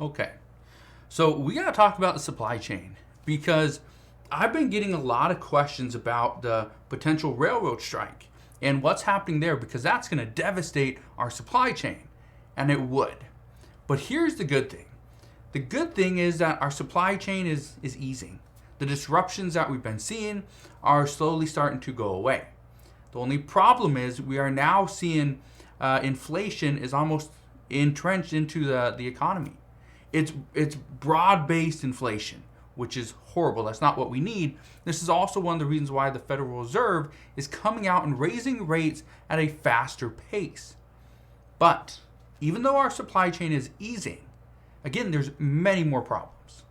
Okay. So we got to talk about the supply chain because I've been getting a lot of questions about the potential railroad strike and what's happening there because that's going to devastate our supply chain. And it would. But here's the good thing. The good thing is that our supply chain is easing. The disruptions that we've been seeing are slowly starting to go away. The only problem is we are now seeing inflation is almost entrenched into the economy. It's broad-based inflation, which is horrible. That's not what we need. This is also one of the reasons why the Federal Reserve is coming out and raising rates at a faster pace. But even though our supply chain is easing, again, there's many more problems.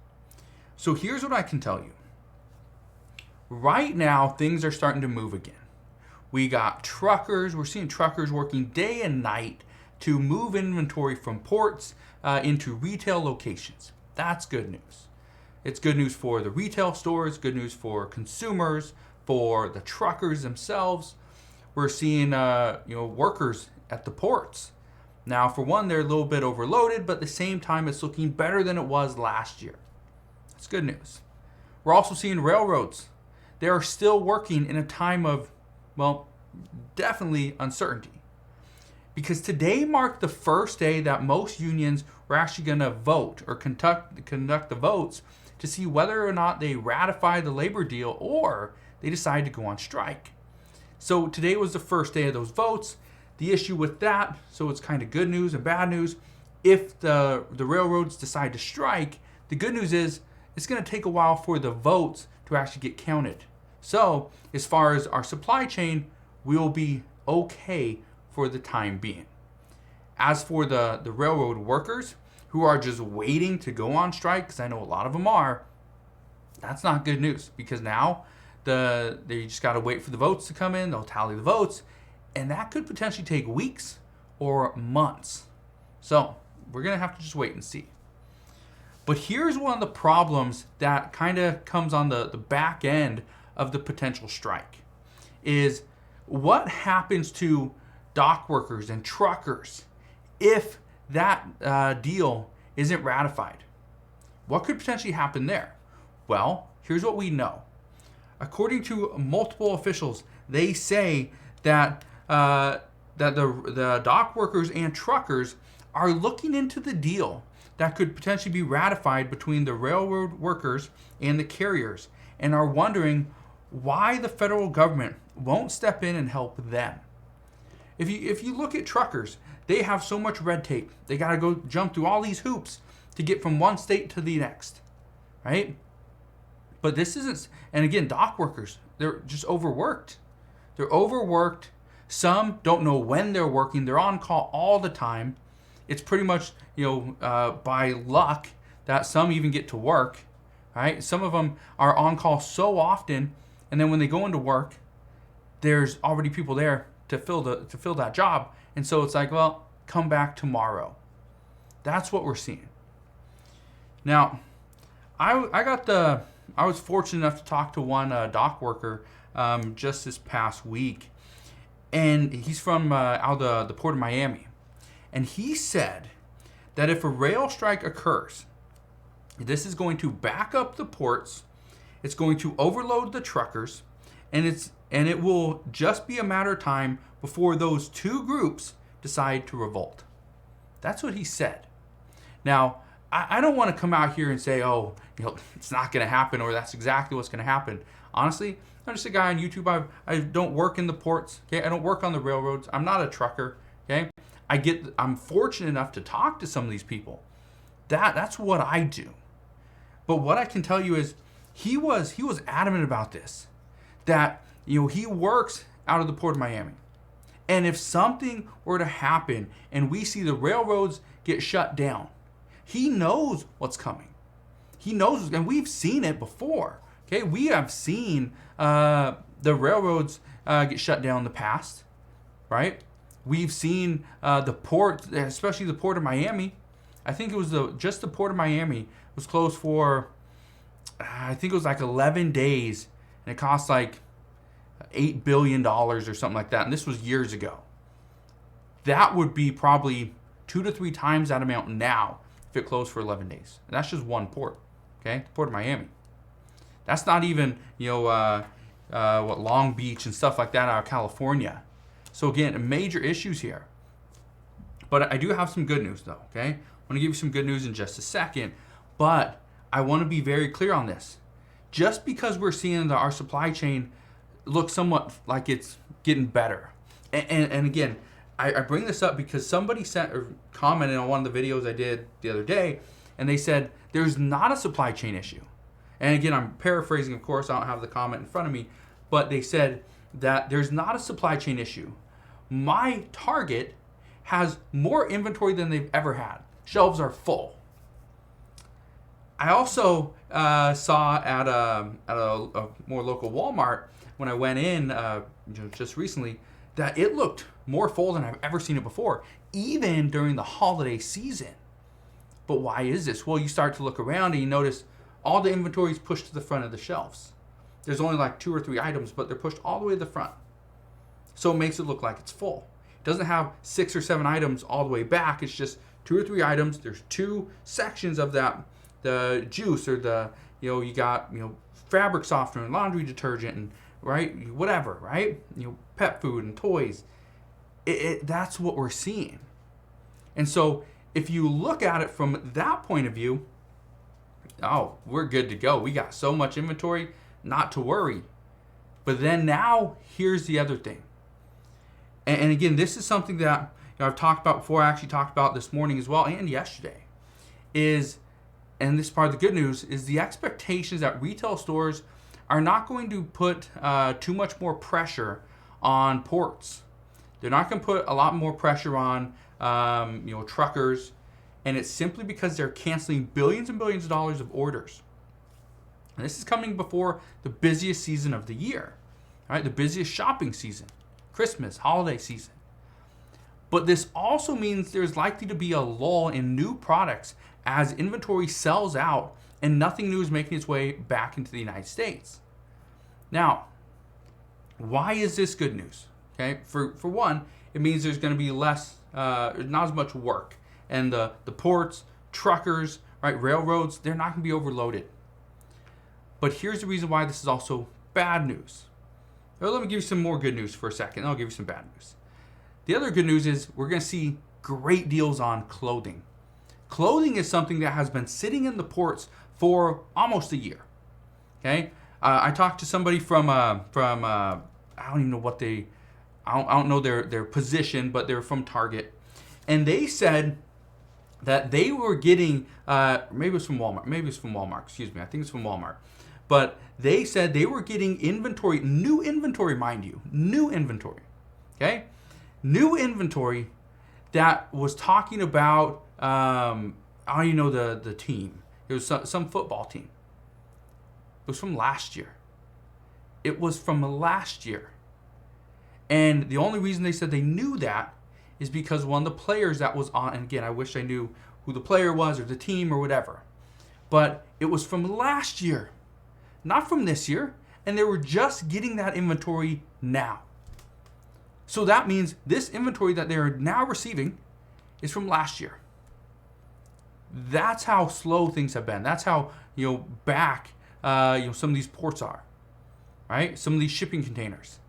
So here's what I can tell you. Right now, things are starting to move again. We got truckers. We're seeing truckers working day and night to move inventory from ports into retail locations. That's good news. It's good news for the retail stores, good news for consumers, for the truckers themselves. We're seeing workers at the ports. Now, for one, they're a little bit overloaded, but at the same time, it's looking better than it was last year. That's good news. We're also seeing railroads. They are still working in a time of, well, definitely uncertainty. Because today marked the first day that most unions were actually going to vote or conduct the votes to see whether or not they ratify the labor deal or they decide to go on strike. So today was the first day of those votes. The issue with that, so it's kind of good news and bad news. If the railroads decide to strike, the good news is it's going to take a while for the votes to actually get counted. So as far as our supply chain, we'll be okay for the time being. As for the railroad workers who are just waiting to go on strike, because I know a lot of them are, that's not good news because now they just got to wait for the votes to come in. They'll tally the votes, and that could potentially take weeks or months. So we're going to have to just wait and see. But here's one of the problems that kind of comes on the back end of the potential strike is what happens to dock workers and truckers if that deal isn't ratified. What could potentially happen there? Well, here's what we know. According to multiple officials, they say that the dock workers and truckers are looking into the deal that could potentially be ratified between the railroad workers and the carriers and are wondering why the federal government won't step in and help them. If you look at truckers, they have so much red tape. They got to go jump through all these hoops to get from one state to the next, right? But this isn't, and again, dock workers, they're just overworked. They're overworked. Some don't know when they're working. They're on call all the time. It's pretty much, by luck that some even get to work, right? Some of them are on call so often, and then when they go into work, there's already people there to fill that job. And so it's like, well, come back tomorrow. That's what we're seeing. Now, I was fortunate enough to talk to one dock worker just this past week, and he's from out of the Port of Miami. And he said that if a rail strike occurs, this is going to back up the ports, it's going to overload the truckers, and it will just be a matter of time before those two groups decide to revolt. That's what he said. Now, I don't want to come out here and say, it's not going to happen, or that's exactly what's going to happen. Honestly, I'm just a guy on YouTube. I don't work in the ports. Okay, I don't work on the railroads. I'm not a trucker. Okay, I'm fortunate enough to talk to some of these people. That's what I do. But what I can tell you is he was adamant about this. That he works out of the Port of Miami. And if something were to happen and we see the railroads get shut down, he knows what's coming. He knows, and we've seen it before. Okay, we have seen the railroads get shut down in the past, right? We've seen the port, especially the Port of Miami. I think it was just the Port of Miami was closed for, I think it was like 11 days, and it cost like $8 billion or something like that. And this was years ago. That would be probably 2 to 3 times that amount now if it closed for 11 days. And that's just one port, okay? The Port of Miami. That's not even, what Long Beach and stuff like that out of California. So again, major issues here. But I do have some good news though, okay? I'm gonna give you some good news in just a second, but I wanna be very clear on this. Just because we're seeing that our supply chain looks somewhat like it's getting better. And again, I bring this up because somebody sent or commented on one of the videos I did the other day, and they said there's not a supply chain issue. And again, I'm paraphrasing, of course, I don't have the comment in front of me, but they said that there's not a supply chain issue. My Target has more inventory than they've ever had. Shelves are full. I also saw at a more local Walmart when I went in just recently that it looked more full than I've ever seen it before, even during the holiday season. But why is this? Well, you start to look around and you notice all the inventory is pushed to the front of the shelves. There's only like 2 or 3 items, but they're pushed all the way to the front. So it makes it look like it's full. It doesn't have 6 or 7 items all the way back. It's just 2 or 3 items. There's 2 sections of that, the juice or the, you got, fabric softener and laundry detergent and, right, whatever, right? Pet food and toys. That's what we're seeing. And so if you look at it from that point of view, oh, we're good to go. We got so much inventory, not to worry. But then now, here's the other thing. And again, this is something that I've talked about before. I actually talked about this morning as well and yesterday. And this part of the good news, is the expectations that retail stores are not going to put too much more pressure on ports. They're not going to put a lot more pressure on truckers. And it's simply because they're canceling billions and billions of dollars of orders. And this is coming before the busiest season of the year, right? The busiest shopping season, Christmas, holiday season. But this also means there's likely to be a lull in new products as inventory sells out and nothing new is making its way back into the United States. Now, why is this good news? Okay, for one, it means there's going to be less, not as much work. And the ports, truckers, right, railroads, they're not going to be overloaded. But here's the reason why this is also bad news. Or let me give you some more good news for a second. I'll give you some bad news. The other good news is we're going to see great deals on clothing. Clothing is something that has been sitting in the ports for almost a year. Okay, I talked to somebody from I don't even know what I don't know their position, but they're from Target, and they said that they were getting, maybe it was from Walmart, excuse me, I think it's from Walmart. But they said they were getting inventory, new inventory, mind you, new inventory, okay? New inventory that was talking about, I don't even know the team. It was some football team. It was from last year. And the only reason they said they knew that is because one of the players that was on, and again, I wish I knew who the player was or the team or whatever, but it was from last year, not from this year, and they were just getting that inventory now. So that means this inventory that they're now receiving is from last year. That's how slow things have been. That's how, back, some of these ports are, right? Some of these shipping containers.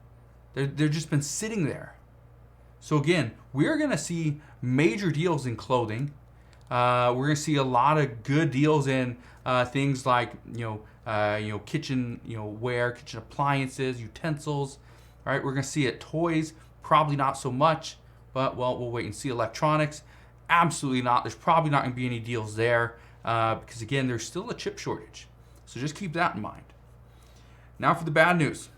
They've just been sitting there. So again, we're going to see major deals in clothing. We're going to see a lot of good deals in things like kitchen ware, kitchen appliances, utensils. All right, we're going to see it toys, probably not so much, but we'll wait and see. Electronics, absolutely not. There's probably not going to be any deals there because again, there's still a chip shortage. So just keep that in mind. Now for the bad news.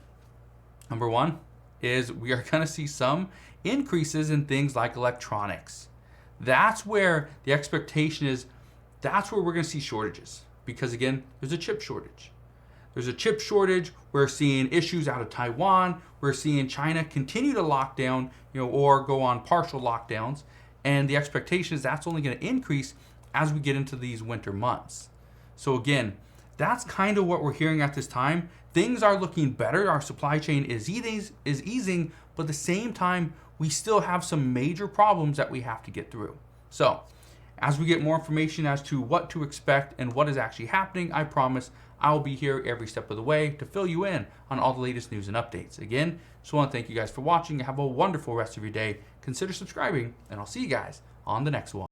Number one is we are going to see some increases in things like electronics. That's where the expectation is. That's where we're going to see shortages because again, there's a chip shortage. We're seeing issues out of Taiwan. We're seeing China continue to lock down, or go on partial lockdowns. And the expectation is that's only going to increase as we get into these winter months. So again, that's kind of what we're hearing at this time. Things are looking better. Our supply chain is easing, but at the same time, we still have some major problems that we have to get through. So As we get more information as to what to expect and what is actually happening, I promise I will be here every step of the way to fill you in on all the latest news and updates. Again, just want to thank you guys for watching. Have a wonderful rest of your day. Consider subscribing, and I'll see you guys on the next one.